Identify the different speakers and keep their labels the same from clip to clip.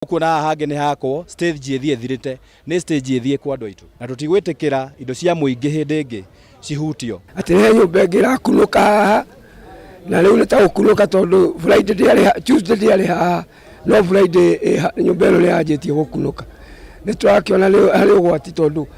Speaker 1: Kuna hage ni hako stage ethie thirite ni stage ethie kwa andu aitu na tutigwitikira indo cia muingi hindi ingi cihutio
Speaker 2: ati ne nyumba ngira kunuka na riu nita gukunuka tondu Friday ndiari Tuesday ndiari ha no Friday nyumba ino ni anjitie gukunuka ni twakiona hari ugwati tondu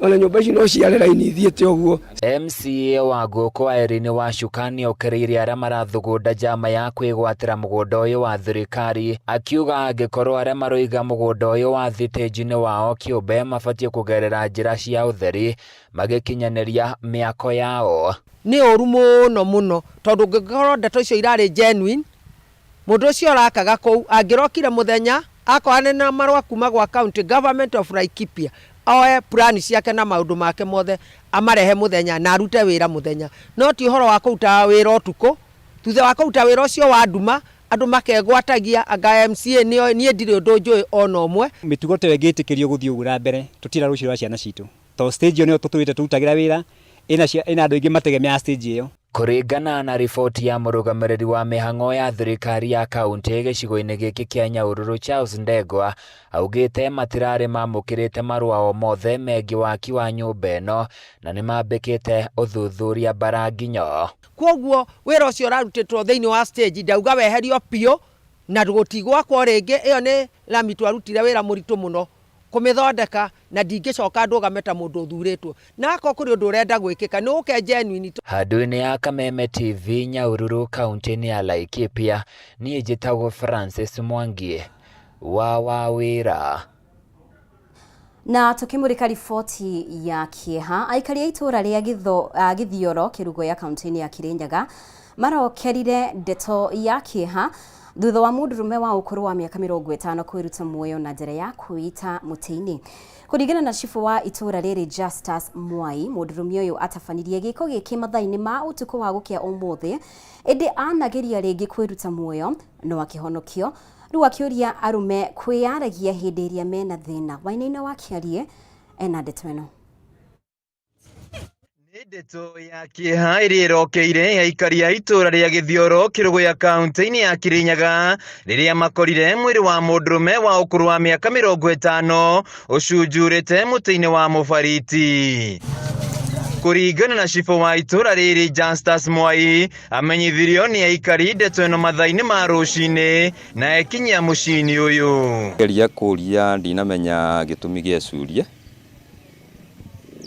Speaker 2: ona nyumba ici no ciarera ini thiete uguo.
Speaker 3: MCA wa Goko Irene wa Shukani okereire aria marathugunda jama ya kwigwatira mugunda uyu wa thirikari akiuga angikorwo aria maroiga mugunda uyu wa thitejini wao kiumbe mabatie kugerera njira cia utheri magikinyaniria miako yao.
Speaker 4: Ni oru muno tondu ngikorwo ndeto icio irari genuine mundu ucio arakaga kou angirokire muthenya akorane na marwa kuma gwa county government of Laikipia oe plan ciake na maundu make mothe amarehe muthenya na arute wira muthenya no ti horo wa kuruta wira utuko tuthe wa kuruta wira ucio wa nduma andu makegwatagia anga MCA nie ndire undu njui ona omwe
Speaker 5: mitugo tewe ngitikirio guthii ugura mbere tutira rucio rwa ciana citu to stage yo tutwite turutagira wira ina andu ingi mategemea stage iyo.
Speaker 3: Kuringana na ripoti ya murugamiriri wa mihango ya thirikari ya kaunti gicigo-ini giki kia Nyahururu Charles Ndegwa augite matirari mamukirite marua o mothe megi waki wa nyumba ino na nimambikite uthuthuria baranginyo.
Speaker 4: Kwoguo wira ucio rarutitwo thiini wa stage ndauga weherio pio na gutigwa kwa ringi iyo ni lami twarutire wira muritu muno kumithondeka na ndingicoka ndugameta mundu uthuritwo na ako kuri undu urenda gwikika ni uke genuine.
Speaker 3: Handu-ini ya Kameme TV Nyahururu kaunti-ini ya Laikipia ni Gitau Francis Mwangi wa Wawira.
Speaker 6: Na tukimurika riboti ya kieha aikari a itura ria Githioro kirugo ya kaunti-ini ya Kirinyaga marokerire ndeto ya kieha thutha wa mundurume wa ukuru wa miaka 50 kwiruta muoyo na njira ya kuita mutini. Kuringana na chifu wa itura riri Justus Mwai, mundurume uyu atafanirie giko giki mathaini ma utuku wa gukia umuthi indi anageria ringi kwiruta muoyo no akihonokio riu akiuria arume kwiyaragia hindi iria mena thina. Wainaina wakiarie ena ndeto ino.
Speaker 7: Ndeto ya kieha iri irokeire aikari ya itura ria Githioro kirugo ya kaunti-ini ya Kirinyaga riria makorire mwiri wa mundurume wa ukuru wa miaka 50 ucunjurite muti-ini wa mubariti. Kuringana na chifu wa itura riri Justus Mwai amenyithirio ni aikari ndeto ino mathaini ma rucini na ekinyia mucini uyu.
Speaker 8: Geria kuria ndinamenya gitumi gia curia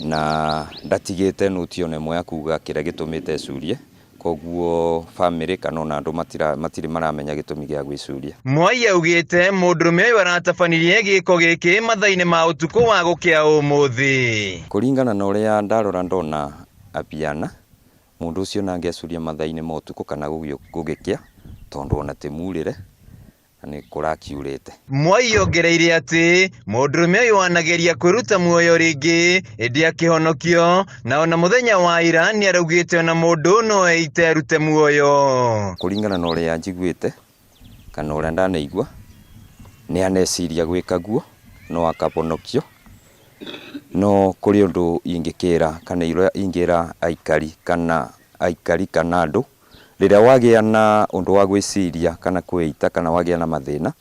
Speaker 8: na ndatigite nutio nemwe akuga kira gitumite curie koguo family kana na andu matiri maramenya gitumi gia gwicuria.
Speaker 7: Mwai augite mundurume uyu aratafanirie giko giki mathaini ma utuku wa gukia umuthi.
Speaker 8: Kuringana na uria ndarora ndona apiana mundu ucio nangecuria mathaini ma utuku kana gugikia tondu ona timurire ni kurakiurite.
Speaker 7: Mwai ongereire ati mundurume uyu anageria kwiruta muoyo ringi indi akihonokio na ona muthenya wa ira ni araugite ona mundu no eite rute muoyo.
Speaker 8: Kuringana na uria njiguite kana uria ndanaigua ni aneciria gwika guo no akahonokio no kuri undu ingikira kana iro ingira aikari kana andu riria wagia na undu wa gwiciria kana kweita kana wagia na mathina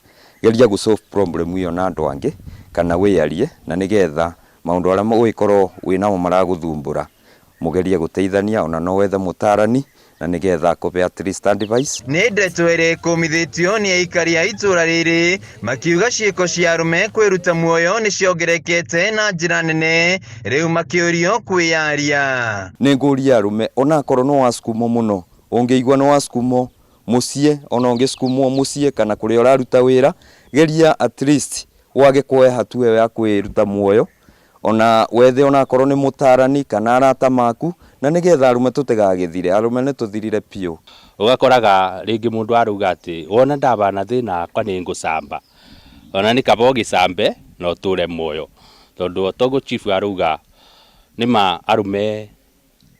Speaker 8: geria gu solve problem iyo na andu angi kana wiarie na nigetha maundu aria mugikorwo wina maraguthumbura mugeria guteithania ona no wethe mutarani na nigetha akupe at least advice.
Speaker 7: Ni ndeto iri kumithitio ni aikari ya itura riri makiuga ciiko cia arume kwiruta muoyo ni ciongerekete na njira nene riu makiurio kwiyaria.
Speaker 8: Ni nguria arume ona korwo no waskumo muno ungeigwa no waskumo mucie ona ungeskumwo mucie kana kuria uraruta wira geria at least wage kuoya hatuwe ya kwiruta muoyo ona wethe ona korwo ni mutarani kana arata maku na nigetha arume tutigagithire arume ni tuthirire pio.
Speaker 9: Ugakoraga ringi mundu aruga ati wona ndabana thina akwa ni ngucamba ona ni kabo gicambe no ture muoyo tondu togo chief aruga nima arume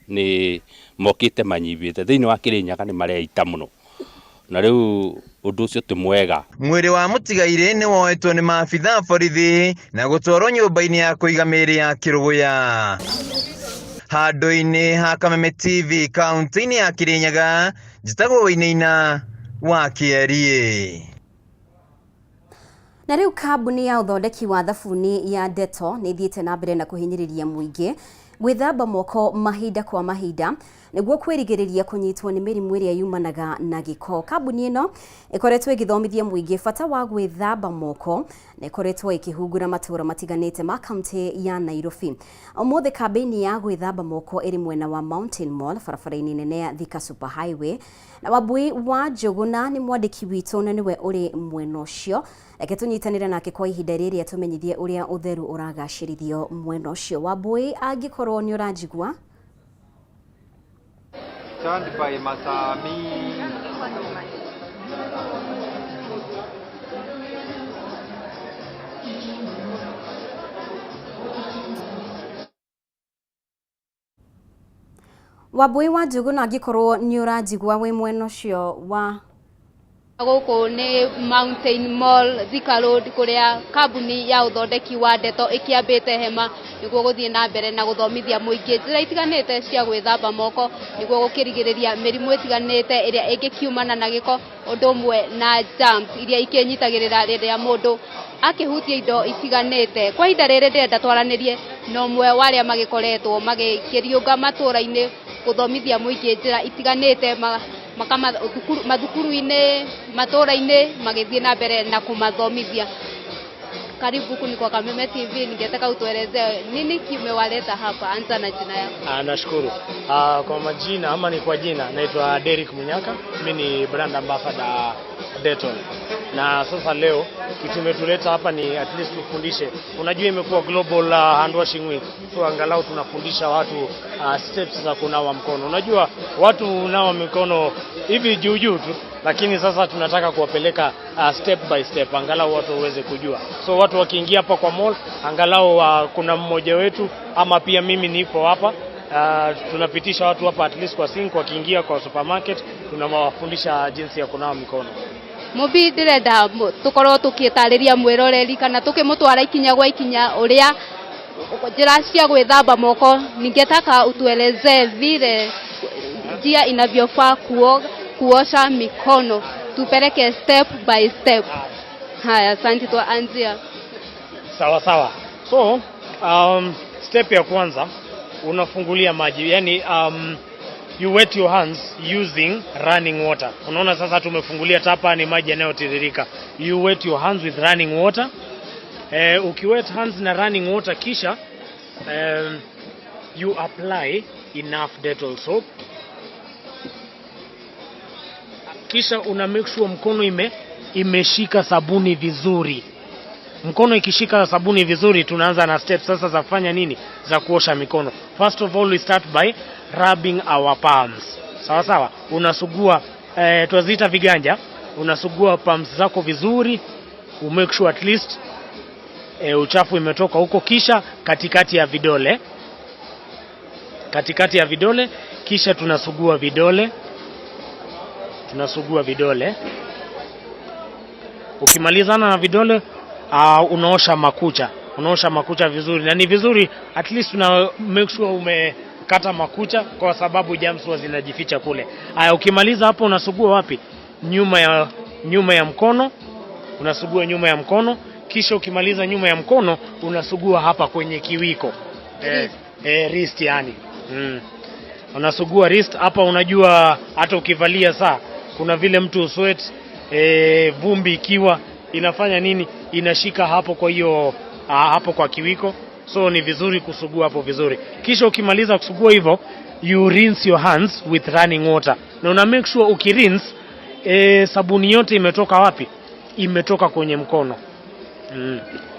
Speaker 9: ni mokite manyibite thiini wa Kirinyaga ni mareita muno na riu undu ucio ti mwega.
Speaker 7: Mwiri wa mutigaire ni woetwo ni maabitha borithi na gutwarwo nyumba-ini ya kuiga miri ya Kiruguya. Handu-ini ha Kameme TV kaunti-ini ya Kirinyaga Gitau wainaina wa Kierie.
Speaker 6: Na riu kambuni ya uthondeki wa thabuni ya Dettol ni thiete na mbere na kuhinyiriria muingi gwithamba moko mahinda kwa mahinda niguo kwirigiriria kunyitwo ni mirimu iria yumanaga na giko. Kambuni ino ikoretwo igithomithia muingi bata wa gwithamba moko na ikoretwo ikihungura matura matiganite ma kaunti ya Nairobi. Omothe kambeni ya gwithamba moko iri mwena wa Mountain Mall barabara-ini nene ya Thika Super Highway, na Wambui wa Njuguna ni mwandiki witu na niwe uri mwena ucio. Reke tunyitanire nake kwa ihinda riri atumenyithie uria utheru uragacirithio mwena ucio. Wambui, angikorwo ni uranjigua?
Speaker 10: Stand by Masami.
Speaker 6: Wambui wa Njuguna, angikorwo ni uranjigua wi mwena ucio wa
Speaker 11: Gũkũ nĩ Mountain Mall Thika Road kuria kambuni ya uthondeki wa Dettol ikiambite hema niguo guthie na mbere na guthomithia muingi njira itiganite cia gwithamba moko niguo gukirigiriria mirimu itiganite iria ingikiumana na giko undu umwe na germs iria ikinyitagirira riria mundu akihutia indo itiganite. Kwa ihinda riri ndirenda twaranirie no mwe waria magikoretwo magikiriunga matura-ini guthomithia muingi njira itiganite mathukuru-ini matura-ini magithie na mbere na kumathomithia. Karibu kuni kwa Kameme TV, ningetaka utueleze nini kimewaleta hapa, anza na jina yako.
Speaker 12: Nashukuru. Kwa majina ama ni kwa jina, naitwa Derek Munyaka, mimi ni brand ambassador Dettol. Na sasa leo kimetuleta hapa ni at least tufundishe. Unajua imekuwa global hand washing week. So angalau tunafundisha watu steps za kunawa mkono. Unajua watu unawa mikono hivi juu tu, lakini sasa tunataka kuwapeleka step by step angalau watu waweze kujua. So watu wakiingia hapa kwa mall angalau kuna mmoja wetu ama pia mimi nipo hapa. Tunapitisha watu hapa at least kwa sink, wakiingia kwa supermarket tunawafundisha jinsi ya kunawa mikono.
Speaker 11: Mubi ndirenda tukorwo tukitariria mwiroreri kana tukimutwara ikinya gwa ikinya uria njira cia gwithamba moko. Ningetaka utueleze vile njia inavyofaa kuosha mikono, tupeleke step by step. Haya, asante, tuanzia.
Speaker 12: Sawa. So step ya kwanza unafungulia maji, yani you wet your hands using running water. Unaona sasa tumefungulia tapa, ni maji yanayotiririka. You wet your hands with running water. Ukiwet hands na running water kisha you apply enough Dettol soap. Kisha una make sure mkono imeshika sabuni vizuri. Mkono ikishika sabuni vizuri, tunaanza na steps sasa za kufanya nini? Za kuosha mikono. First of all we start by rubbing our palms. Sawa. Unasugua tuazita viganja, unasugua palms zako vizuri, make sure at least uchafu imetoka huko. Kisha katikati ya vidole, kisha tunasugua vidole. Ukimalizana na vidole unaosha makucha vizuri, na ni vizuri at least una make sure umekata makucha kwa sababu germs huwa zinajificha kule. Ukimaliza hapo unasugua wapi? Nyuma ya mkono. Unasugua nyuma ya mkono, kisha ukimaliza nyuma ya mkono unasugua hapa kwenye kiwiko. Wrist yani. Unasugua wrist hapa. Unajua hata ukivalia saa kuna vile mtu sweat vumbi ikiwa inafanya nini? Inashika hapo, kwa hiyo hapo kwa kiwiko. So ni vizuri kusugua hapo vizuri. Kisha ukimaliza kusugua hivyo, you rinse your hands with running water. Na una make sure ukirinse sabuni yote imetoka wapi? Imetoka kwenye mkono.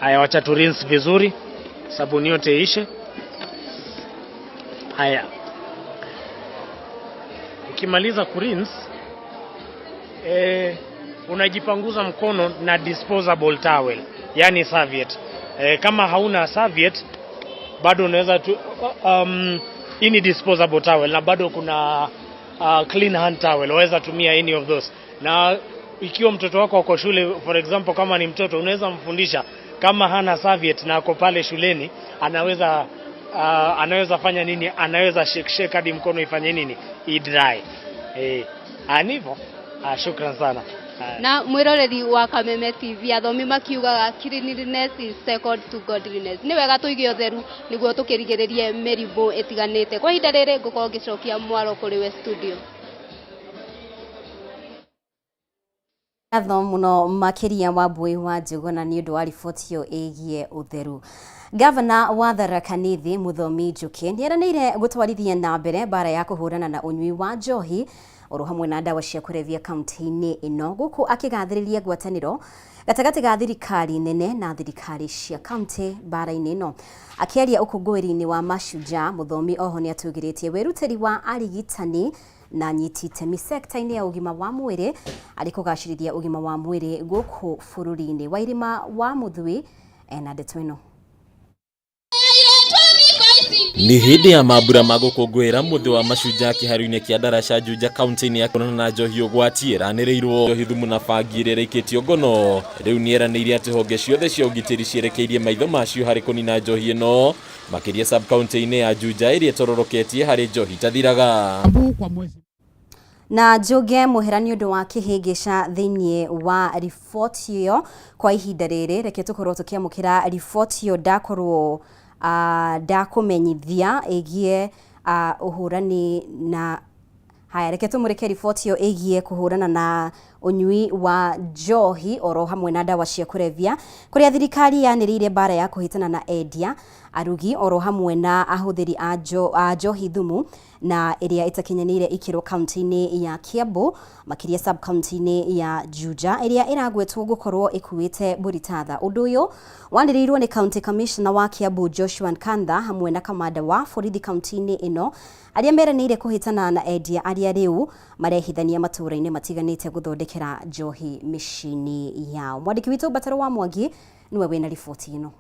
Speaker 12: Haya, wacha tu rinse vizuri, sabuni yote ishe. Haya, ukimaliza kurinse unajipanguza mkono na disposable towel, yani serviette. Kama hauna serviette bado unaweza tu ini disposable towel, na bado kuna clean hand towel, unaweza tumia any of those. Na ikiwa mtoto wako uko shule, for example, kama ni mtoto unaweza mfundisha, kama hana serviette na uko pale shuleni, anaweza fanya nini? Anaweza shake hadi mkono ifanye nini? I dry. Anivo. Shukran sana.
Speaker 11: Na mwiroreri wa Kameme TV athomi makiugaga cleanliness is second to godliness. Ni wega tuige utheru niguo tukirigiririe mirimu etiganite. Kwa ihinda riri ngukorwo ngicokia mwaro kuri we studio.
Speaker 6: Atho muno makiria wa Mbui wa Njuguna ni undu wa riboti yo igie utheru. Gavana wa Tharaka Nithi Muthomi Njuki nieranire gutwarithia na mbere bara ya kuhurana na unyui wa njohi oro hamwe na ndawa cia kurevia kaunti-ini ino guku akigathiriria ngwataniro gatagati ga thirikari nene na thirikari cia kaunti bara-ini ino. Akiaria ukungwiri-ini wa Mashujaa, Muthomi oho ni atugiritie weruteri wa arigitani na nyiti itemi sekta-ini ya ugima wa mwiri ari kugacirithia ugima wa mwiri guku bururi-ini. Wairima wa Muthui ena ndeto ino.
Speaker 13: Ni hindi ya mambura magukungwira muthi wa Mashujaa kiharu-ini kia Darasha Juja kaunti-ini ya Kurana na njohi ugwati iraniriirwo njohi thumu na bangi iria ikitio ngono. Riu nieraneirie ati honge ciothe cia ugitiri cierekeirie maitho macio hari kunina njohi ino makiria sub county-ini ya Juja iria tororoketie hari njohi tathiraga.
Speaker 6: Na Njuge muhera ni undu wa kihingica thiini wa riboti iyo kwa ihinda riri reke tukorwo tukiamukira riboti iyo ndakorwo ndakumenyithia igie uhurani na haya reke tumurike riboti iyo igie kuhurana na unyui wa njohi oro hamwe na ndawa cia kurevia kuria thirikari yaniriire bara ya kuhitana na endia arugi oro hamwe na ahuthiri a njohi thumu na iria itakinyanire ikiro kaunti-ini ya Kiambu makiria sub county-ini ya Juja iria iragwetwo gukorwo ikuite buritatha. Undu uyu waniriirwo ni county commissioner wa Kiambu Joshua Nkandha hamwe na kamanda wa borithi kaunti-ini ino aria meranire kuhitana na endia aria riu marehithania matura-ini matiganite guthondekera njohi micini yao. Mwandiki witu Bataro wa Mwangi niwe wina riboti ino.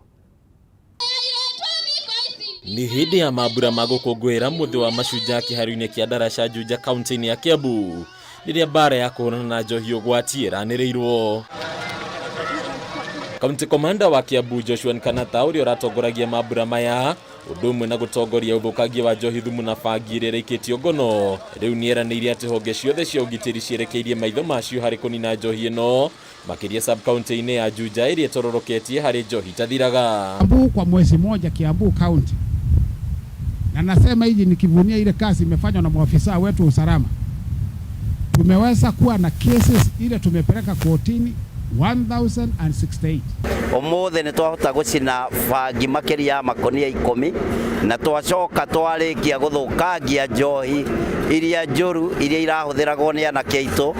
Speaker 13: Ni hindi ya mambura magukungwira muthi wa Mashujaa kiharu-ini kia Darasha Juja kaunti-ini ya Kiambu riria bara ya kuhurana na njohi ugwati iraniriirwo. County Commander wa Kiambu Joshua Nkandha uria uratongoragia mambura maya undu umwe na gutongoria uthukagia wa njohi thumu na bangi iria ikitio ngono. Riu nieraneirie ati honge ciothe cia ugitiri cierekeirie maitho macio hari kunina njohi ino makiria sub county-ini ya Juja iria tororoketie hari njohi tathiraga.
Speaker 14: Kiambu kwa mwezi moja Kiambu county, na nasema hizi nikivunia ile kazi imefanywa na maafisa wetu wa usalama, tumeweza kuwa na cases ile tumepeleka kotini 1068.
Speaker 15: Omothe ni twahota gucina bangi makiria makonia 10 na twacoka twarikia guthukangia njohi iria njuru iria irahuthiragwo ni anake aitu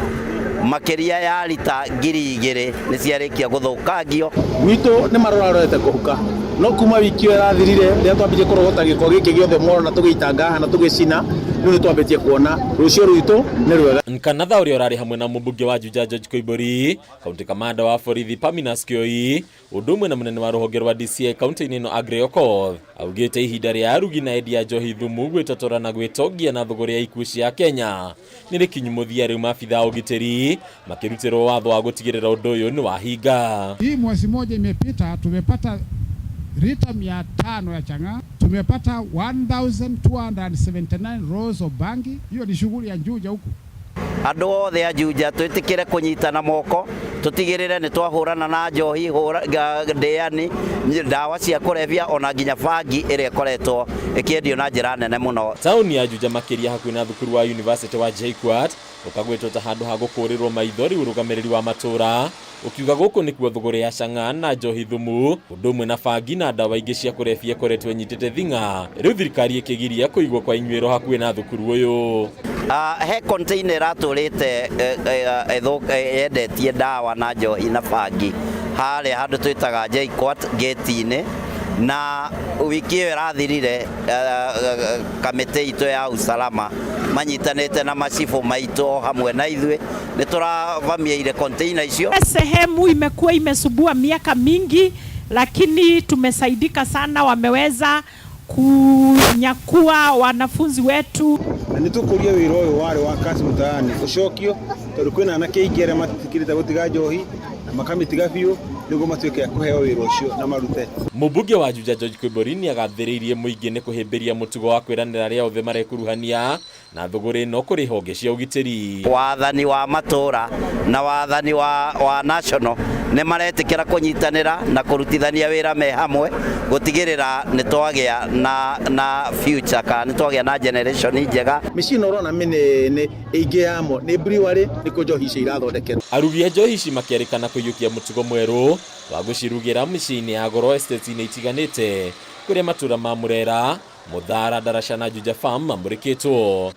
Speaker 15: makiria ya lita 2,000 ni ciarikia guthukangio.
Speaker 16: Witu ni marorarete kuhuka no kuma wiki irathirire ria twambirie kurogota giko giki giothe Mohoro na tugitanga na tugicina ni twambitie kuona rucio rwitu ni rwega.
Speaker 13: Nkandha uria urari hamwe na mumbunge wa Juja George Koibori, county commander wa borithi Paminas Kioi, undu umwe na munene wa ruhonge rwa DCI county-ini ino Aggrey Okoth augite ihinda ria arugi na endia njohi thumu gwitotora na gwitongia na thogora ya ikuũ cia Kenya ni rikinyu muthia riu maabitha ugitiri makirutirwo watho wa gutigirira undu uyu ni wahinga.
Speaker 14: Hii mwezi moja imepita tumepata lita 500 ya chang'aa, tumepata 1279 rolls of bangi. Hiyo ni shughuli ya Juja huku.
Speaker 15: Andu othe a Juja twitikire kunyitana moko tutigirire ni twahurana na njohi ndeani ndawa cia kurevia ona nginya bangi iria koretwo ikiendio na njira nene muno.
Speaker 13: Tauni ya Juja makiria hakuhi na thukuru wa University wa JKUAT ukagwetwo ta handu ha gukurirwo maithori urugamiriri wa matura ukiuga guku ni kuo thogora ya chang'aa na njohi thumu undu umwe na bangi na ndawa ingi cia kurevia koretwo nyitite thinga. Riu thirikari ikigiria kuigwo kwa inyuiro hakuhi na thukuru uyu.
Speaker 15: He container aturite yendetie ndawa na njohi na bangi hali handu twitaga JKUAT gate-ini na wiki iyo irathirire kamite itu ya usalama manyitanite na macifu maitu hamwe na ithwe ni turavamia ile container icio.
Speaker 17: Sehemu imekuwa imesubua miaka mingi, lakini tumesaidika sana, wameweza kunyakua wanafunzi wetu.
Speaker 16: Ni tukuria wira uyu wari wa kazi mutaani ucokio tondu kwina anake ingere matikirite gutiga njohi makamitiga biu niguo matuike ya kuheo wira ucio na marute.
Speaker 13: Mumbunge wa Juja George Koibori ni agathiriirie muingi ni kuhimbiria mutugo wa kwiranira ria othe marekuruhania na thogore no kuri honge cia ugitiri.
Speaker 15: Wathani wa matura na wathani wa national ne maretikira kunyitanira na kurutithania wira me hamwe gutigirira ni twagia na future ka ni twagia na generation njega.
Speaker 16: Micino rona minene ingi yamo ni brewery ni kujohi cia irathondekera.
Speaker 13: Arugi a njohi ici makĩerĩkana kũiyũkia mũtugo mwerũ wa gũcirugira mĩciĩ-inĩ ya goro estates-inĩ itiganĩte kũrĩa matũra ma Murera, Muthara, Darasha na Juja Farm mamũrĩkĩtwo.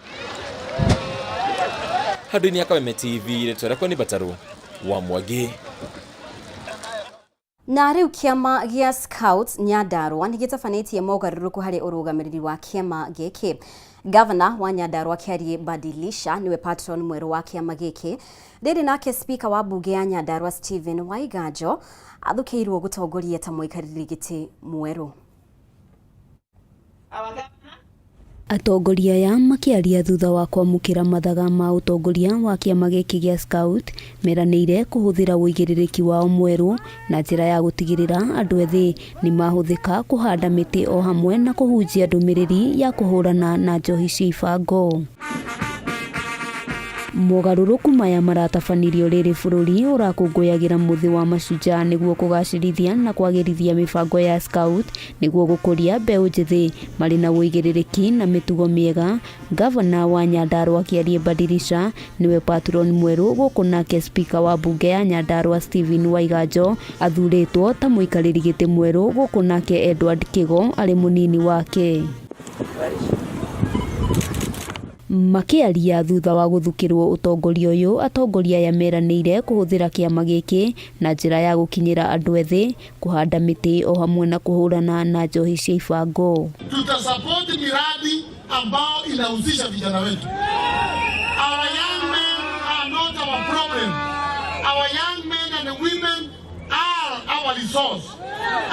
Speaker 13: Handũ-inĩ ya Kameme TV rĩtwa rĩakwa nĩ Bataru wa Mwangi.
Speaker 6: Na riu kiama gia Scouts Nyandarua nigitafanĩtie mogarũrũku harĩ ũrũgamĩrĩri wa kiama gĩkĩ. Governor wa Nyandarua Kiarie Badilisha niwe patron mwerũ wa kiama gĩkĩ. Rĩrĩ nake speaker wa bunge ya Nyandarua Stephen Waiganjo athukĩirwo gũtongoria ta mũikarĩri gĩtĩ mwerũ.
Speaker 18: Atongoria ya makiaria thutha wa kwamũkĩra mathaga ma ũtongoria wa kiama gĩkĩ gĩa Scout meranĩire kũhũthĩra ũigĩrĩrĩki wao mwerũ na njĩra ya gũtigĩrĩra andũ ethĩ nĩ mahũthĩka kũhanda mĩtĩ o hamwe na kũhunjia ndũmĩrĩri ya kũhũrana na njohi cia ibango. Mogarũrũku maya maratabanirio rĩrĩ bũrũri ũrakũngũyagĩra mũthĩ wa Mashujaa nĩguo kũgacĩrithia na kwagĩrithia mĩbango ya Scout nĩguo gũkũria mbeũ njĩthĩ marĩ na ũigĩrĩrĩki na mĩtugo mĩega. Governor wa Nyandarua Kiarie Badilisha niwe patron mwerũ gũkũ nake speaker wa bunge ya Nyandarua Stephen Waiganjo athurĩtwo ta mũikarĩri gĩtĩ mwerũ gũkũ nake Edward Kigo arĩ mũnini wake. Makiaria thutha wa guthukirwo utongoria uyu, atongoria aya meranĩire kũhũthĩra kiama gĩkĩ na njĩra ya gũkinyĩra andũ ethĩ, kũhanda mĩtĩ o hamwe na kũhũrana na njohi cia ibango.
Speaker 19: Tutasapoti miradi ambao inahusisha vijana wetu. Our young men are not our problem. Our young men and women are our resource,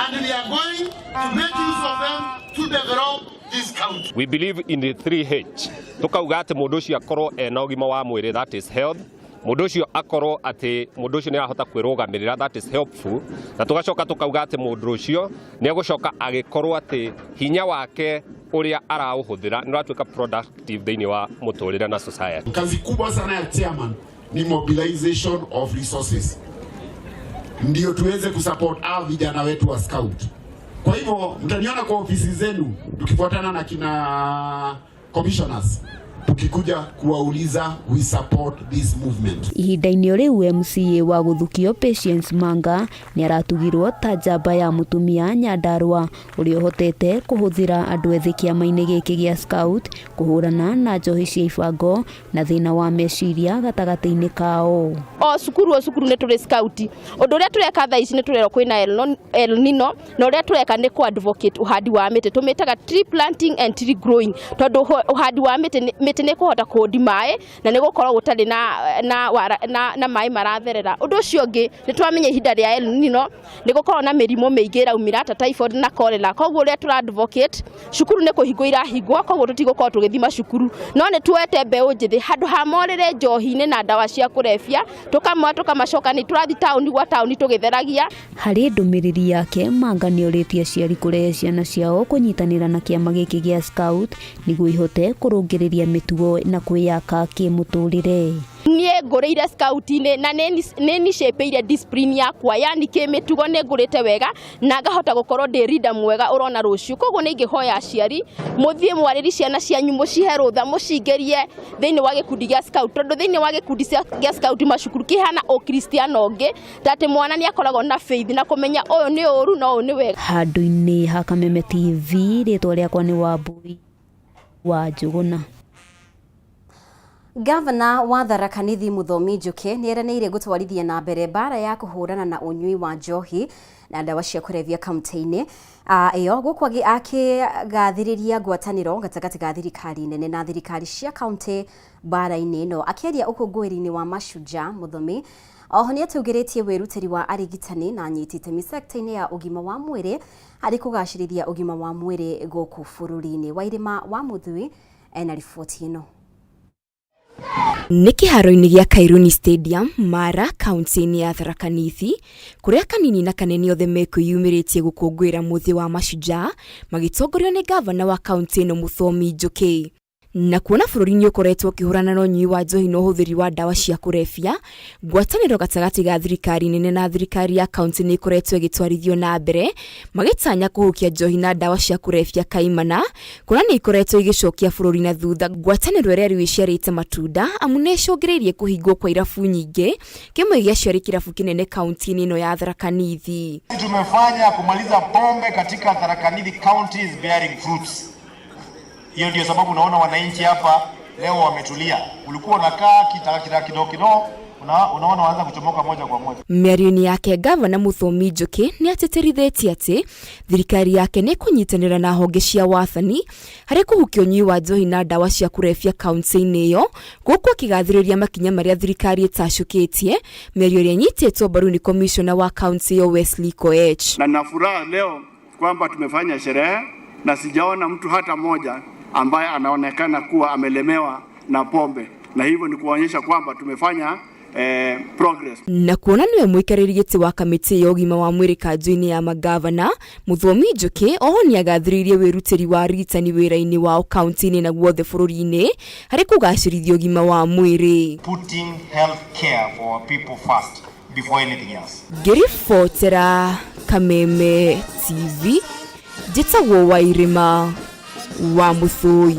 Speaker 19: and we are going to make use of them to develop this country.
Speaker 20: We believe in the 3H. Tukauga ati mundu ucio akorwo ena ugima wa mwiri, that is health. Mundu ucio akorwo ati mundu ucio ni arahota kwirugamirira, that is helpful. Na tugacoka tukauga ati mundu ucio ni agucoka agikorwo ati hinya wake uria arauhuthira ni ratuika productive thiini wa muturire na society.
Speaker 19: Kazi kubwa sana ya chairman ni mobilization of resources, ndio tuweze kusupport vijana wetu wa Scout. Kwa hivyo mtaniona kwa ofisi zenu tukifuatana na kina commissioners tukikuja kuwauliza we support this movement.
Speaker 18: Ihinda-inĩ rĩu MCA wa guthukio Patience Manga ni aratugirwo ta njamba ya mutumia Nyandarua ũrĩa ũhotete kũhũthĩra andũ ethĩ kĩama-inĩ gĩkĩ gĩa Scout kũhũrana na njohi cia ibango na thĩna wa meciria gatagatĩ-inĩ kao.
Speaker 21: O cukuru nĩ tũrĩ Scout. Ũndũ ũrĩa tũreka thaa ici nĩ tũrerwo kwĩna El Nino, na ũrĩa tũreka nĩ advocate uhandi wa mĩtĩ. Tũmĩtaga tree planting and tree growing, tondũ uhandi wa mĩtĩ nĩ kuhota kundi mai na nĩ gũkorwo gũtarĩ na mai maratherera. Ũndũ ũcio ũngĩ nĩ twamenya ihinda rĩa El Nino nĩ gũkorwo na mĩrimũ mĩingĩ iraumĩra ta typhoid na cholera. Koguo ũrĩa tũra advocate cukuru nĩ kũhingwo irahingwo, koguo tũtigũkorwo tũgĩthima cukuru, no nĩ tuoete mbeũ njĩthĩ handũ ha morĩre njohi-inĩ na ndawa cia kũrebia, tũkamacoka nĩ tũrathi taũni gwa taũni tũgĩtheragia.
Speaker 18: Harĩ ndũmĩrĩri yake, Manga nĩ orĩtie aciari kũrehe ciana ciao kũnyitanĩra na kĩama gĩkĩ gĩa Scout nĩguo ihote kũrũngĩrĩria mĩtugo na kwĩyaka kĩmũtũrĩre.
Speaker 21: Niĩ ngũrĩire Scout-inĩ na nĩ nicĩpĩire discipline yakwa, yani kĩmĩtugo nĩ ngũrĩte wega na ngahota gũkorwo ndĩ leader mwega ũrona rũciũ. Koguo nĩ ingĩhoya aciari mũthiĩ mwarĩri ciana cianyu mũcihe rũtha mũcingerie thĩinĩ wa gĩkundi gĩa Scout, tondũ thĩinĩ wa gĩkundi gĩa Scout macukuru kĩhana ũkristiano ũngĩ, tatĩ mwana nĩ akoragwo na faith na kũmenya ũyũ nĩ ũru na ũyũ nĩ wega.
Speaker 18: Handũ-inĩ ha Kameme TV, rĩtwa rĩakwa nĩ Wambui wa Njũgũna.
Speaker 6: Governor wa Tharaka Nithi Muthomi Njuki nĩ eranĩire gũtwarithia na mbere mbara ya kũhũrana na ũnyui wa njohi na ndawa cia kũrebia kaunti-inĩ ĩyo, gũkũ akĩgathĩrĩria ngwatanĩro gatagatĩ ga thirikari nene na thirikari cia kaunti mbara-inĩ ĩno. Akĩaria ũkũngũĩri-inĩ wa Mashujaa, Muthomi oho nĩ atũgĩrĩtie wĩrutĩri wa arigitani na anyiti itemi sector-inĩ ya ũgima wa mwĩrĩ harĩ kũgacĩrithia ũgima wa mwĩrĩ gũkũ bũrũri-inĩ. Wairĩma wa Mũthui ena riboti ĩno.
Speaker 22: Nĩ kĩharo-inĩ gĩa Kairuni Stadium, Mara, kaunti-inĩ ya Tharaka Nithi, kũrĩa kanini na kanene othe mekwĩyumĩrĩtie gũkũngũĩra mũthĩ wa Mashujaa, magĩtongorio nĩ gavana wa kaunti ĩno Muthomi Njuki. Na kuona bũrũri nĩ ũkoretwo ũkĩhũrana na ũnyui wa njohi na ũhũthĩri wa ndawa cia kũrebia, ngwatanĩro gatagatĩ ga thirikari nene na thirikari ya kaunti nĩ ĩkoretwo ĩgĩtwarithio na mbere magĩtanya kũhukia njohi na ndawa cia kũrebia kaimana, kuona nĩ ikoretwo igĩcokia bũrũri na thutha. Ngwatanĩro ĩrĩa rĩu ĩciarĩte matunda amu nĩ ĩcũngĩrĩirie kũhingwo kwa irabu nyingĩ, kĩmwe gĩacio arĩ kirabu kĩnene kaunti-inĩ ino ya Tharaka Nithi.
Speaker 1: Tumefanya kumaliza pombe katika Tharaka Nithi county is bearing fruits. Hiyo ndio sababu unaona wananchi hapa leo wametulia. Ulikuwa unakaa kidogo unaona waanza kuchomoka moja kwa moja.
Speaker 22: Mĩario-inĩ yake Gavana Mũthomi Njoki nĩ atĩtĩrithĩtie atĩ thirikari yake nĩ kũnyitanĩra na honge cia wathani harĩ kũhukia ũnyui wa njohi na ndawa cia kũrebia kaunti-inĩ ĩyo, gũkũ akĩgathĩrĩria makinya marĩa thirikari ĩtacũkĩtie, mĩario ĩrĩa ĩnyitĩtwo mbaru nĩ commissioner wa kaunti ĩyo Wesley Koech.
Speaker 2: Na furaha leo kwamba tumefanya sherehe na sijaona mtu hata moja ambaye anaonekana kuwa amelemewa na pombe, na hivyo ni kuonyesha kwamba tumefanya progress.
Speaker 22: Na kuona niwe mũikarĩri gĩtĩ wa kamĩtĩ ya ũgima wa mwĩrĩ kanjũ-inĩ ya magavana, Mũthomi Njoki oho nĩ agathĩrĩirie wĩrutĩri wa arigitani wĩra-inĩ wao kaunti-inĩ na guothe bũrũri-inĩ harĩ kũgacĩrithia ũgima wa mwĩrĩ.
Speaker 1: Putting health care for our people first before anything else.
Speaker 22: Ngĩribotera Kameme TV, njĩtagwo Wairĩma wa Mũthũi.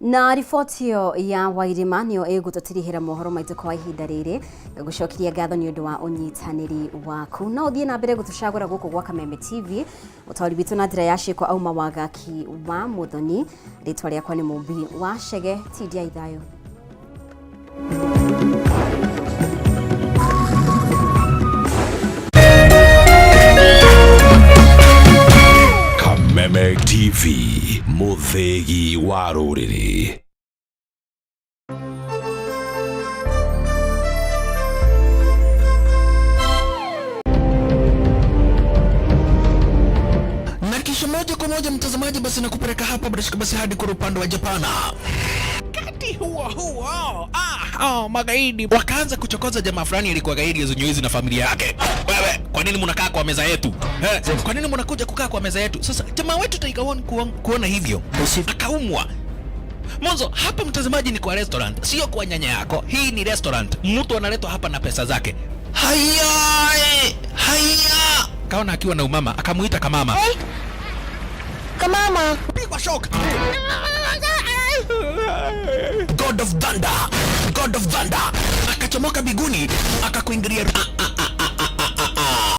Speaker 6: Na riboti ĩyo ya Wairĩma nĩyo ĩgũtũtirihĩra mohoro maitũ kwa ihinda rĩrĩ. Ngũcokeria ngatho nĩ ũndũ wa ũnyitanĩri waku. No ũthiĩ na mbere gũtũcagũra gũkũ gwa Kameme TV. Ũtaũri witũ na njĩra ya ciĩko auma wagaki wa Mũthoni. Rĩtwa rĩakwa nĩ Mũmbi wa Chege, Tidia Ithayo.
Speaker 23: Kameme TV, Mũthegi wa Rũrĩrĩ.
Speaker 24: Na kisha moja kwa moja mtazamaji, basi nakupeleka hapa basi hadi kwa upande wa Japana. Kati huo magaidi wakaanza kuchokoza jamaa fulani alikuwa gaidi ya Zunyuizi na familia yake. Wewe, kwa nini mnakaa kwa meza yetu? Kwa nini mnakuja kukaa kwa meza yetu? Sasa jamaa wetu Taikawon kuona hivyo akaumwa. Mwanzo hapa mtazamaji ni kwa restaurant, sio kwa nyanya yako. Hii ni restaurant. Mtu analetwa hapa na pesa zake. Haya. Kaona akiwa na umama, akamuita Kamama. Kamama, pigwa shock. God of Thunder. Akachomoka biguni, akakuingilia